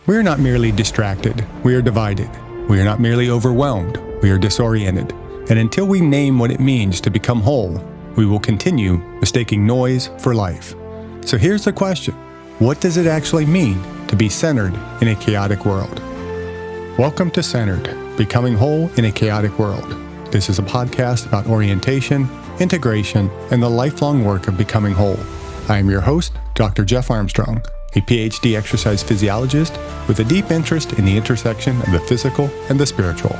We are not merely distracted, we are divided. We are not merely overwhelmed, we are disoriented. And until we name what it means to become whole, we will continue mistaking noise for life. So here's the question. What does it actually mean to be centered in a chaotic world? Welcome to Centered, Becoming Whole in a Chaotic World. This is a podcast about orientation, integration, and the lifelong work of becoming whole. I am your host, Dr. Jeff Armstrong, a PhD exercise physiologist with a deep interest in the intersection of the physical and the spiritual.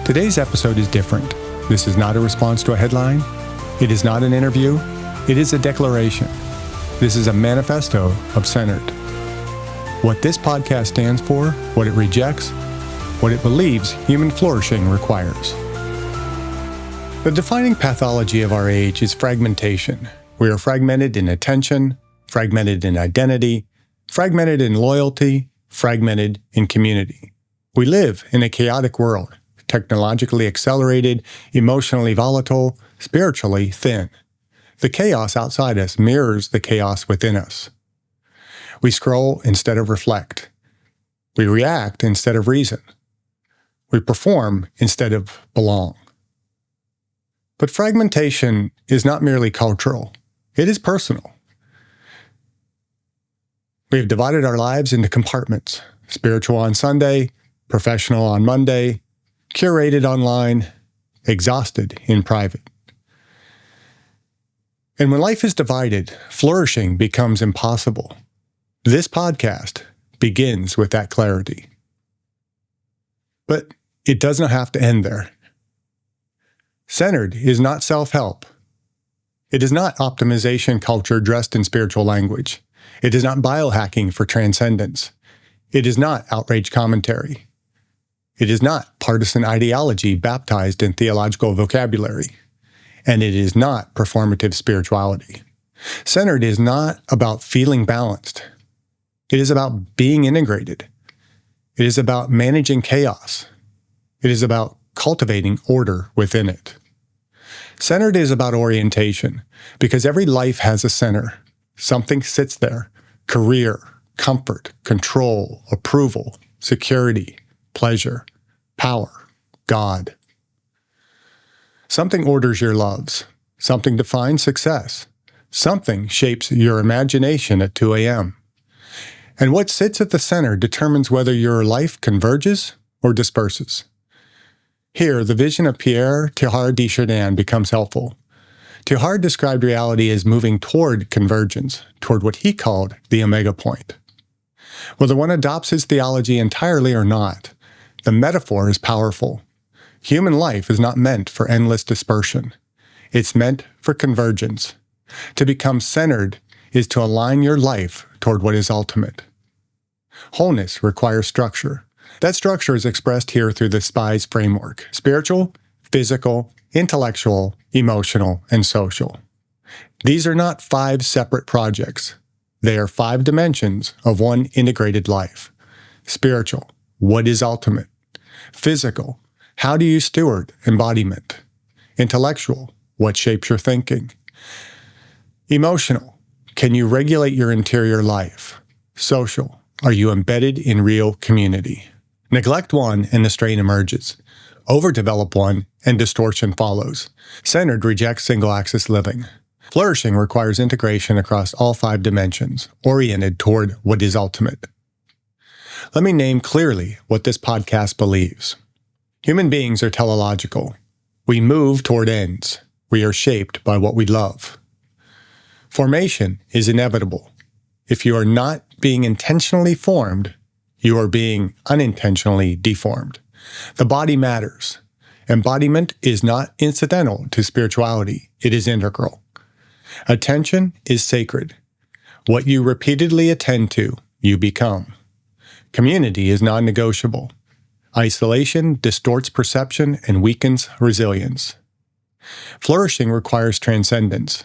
Today's episode is different. This is not a response to a headline. It is not an interview. It is a declaration. This is a manifesto of Centered. What this podcast stands for, what it rejects, what it believes human flourishing requires. The defining pathology of our age is fragmentation. We are fragmented in attention, fragmented in identity, fragmented in loyalty, fragmented in community. We live in a chaotic world, technologically accelerated, emotionally volatile, spiritually thin. The chaos outside us mirrors the chaos within us. We scroll instead of reflect. We react instead of reason. We perform instead of belong. But fragmentation is not merely cultural. It is personal. We have divided our lives into compartments: spiritual on Sunday, professional on Monday, curated online, exhausted in private. And when life is divided, flourishing becomes impossible. This podcast begins with that clarity. But it does not have to end there. Centered is not self-help. It is not optimization culture dressed in spiritual language. It is not biohacking for transcendence. It is not outrage commentary. It is not partisan ideology baptized in theological vocabulary. And it is not performative spirituality. Centered is not about feeling balanced. It is about being integrated. It is about managing chaos. It is about cultivating order within it. Centered is about orientation, because every life has a center. Something sits there: career, comfort, control, approval, security, pleasure, power, God. Something orders your loves. Something defines success. Something shapes your imagination at 2 a.m. And what sits at the center determines whether your life converges or disperses. Here, the vision of Pierre Teilhard de Chardin becomes helpful. Teilhard described reality as moving toward convergence, toward what he called the omega point. Whether one adopts his theology entirely or not, the metaphor is powerful. Human life is not meant for endless dispersion. It's meant for convergence. To become centered is to align your life toward what is ultimate. Wholeness requires structure. That structure is expressed here through the SPIES framework: spiritual, physical, intellectual, emotional, and social. These are not 5 separate projects. They are 5 dimensions of one integrated life. Spiritual: what is ultimate? Physical: how do you steward embodiment? Intellectual: what shapes your thinking? Emotional: can you regulate your interior life? Social: are you embedded in real community? Neglect one and the strain emerges. Overdevelop one and distortion follows. Centered rejects single-axis living. Flourishing requires integration across all 5 dimensions, oriented toward what is ultimate. Let me name clearly what this podcast believes. Human beings are teleological. We move toward ends. We are shaped by what we love. Formation is inevitable. If you are not being intentionally formed, you are being unintentionally deformed. The body matters. Embodiment is not incidental to spirituality. It is integral. Attention is sacred. What you repeatedly attend to, you become. Community is non-negotiable. Isolation distorts perception and weakens resilience. Flourishing requires transcendence.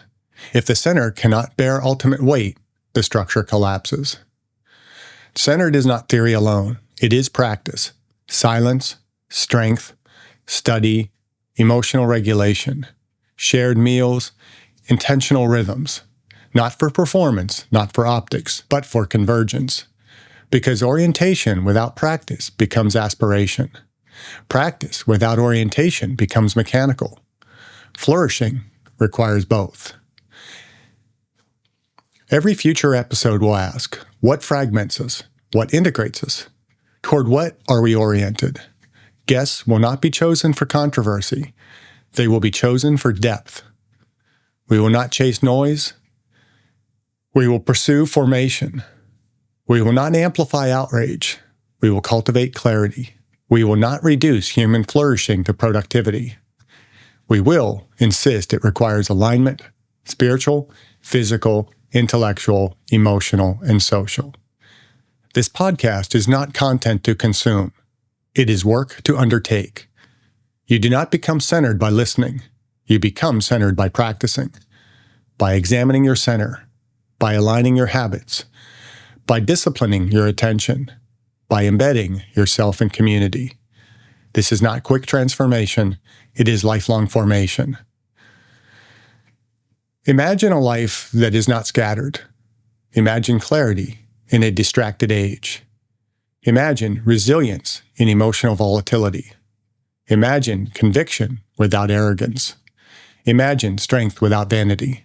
If the center cannot bear ultimate weight, the structure collapses. Centered is not theory alone. It is practice, silence, strength, study, emotional regulation, shared meals, intentional rhythms, not for performance, not for optics, but for convergence. Because orientation without practice becomes aspiration. Practice without orientation becomes mechanical. Flourishing requires both. Every future episode will ask, what fragments us? What integrates us? Toward what are we oriented? Guests will not be chosen for controversy. They will be chosen for depth. We will not chase noise. We will pursue formation. We will not amplify outrage. We will cultivate clarity. We will not reduce human flourishing to productivity. We will insist it requires alignment, spiritual, physical, intellectual, emotional, and social. This podcast is not content to consume. It is work to undertake. You do not become centered by listening. You become centered by practicing, by examining your center, by aligning your habits, by disciplining your attention, by embedding yourself in community. This is not quick transformation. It is lifelong formation. Imagine a life that is not scattered. Imagine clarity in a distracted age. Imagine resilience in emotional volatility. Imagine conviction without arrogance. Imagine strength without vanity.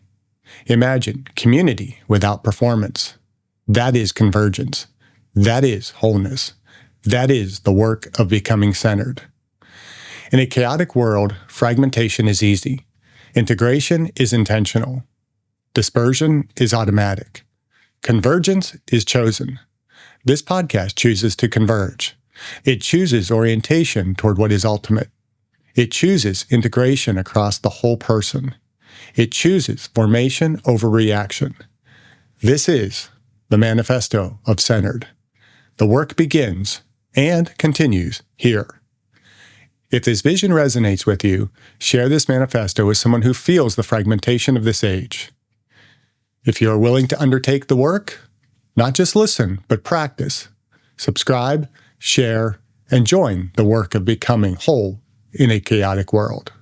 Imagine community without performance. That is convergence. That is wholeness. That is the work of becoming centered. In a chaotic world, fragmentation is easy. Integration is intentional. Dispersion is automatic. Convergence is chosen. This podcast chooses to converge. It chooses orientation toward what is ultimate. It chooses integration across the whole person. It chooses formation over reaction. This is the Manifesto of Centered. The work begins and continues here. If this vision resonates with you, share this manifesto with someone who feels the fragmentation of this age. If you are willing to undertake the work, not just listen, but practice, subscribe, share, and join the work of becoming whole in a chaotic world.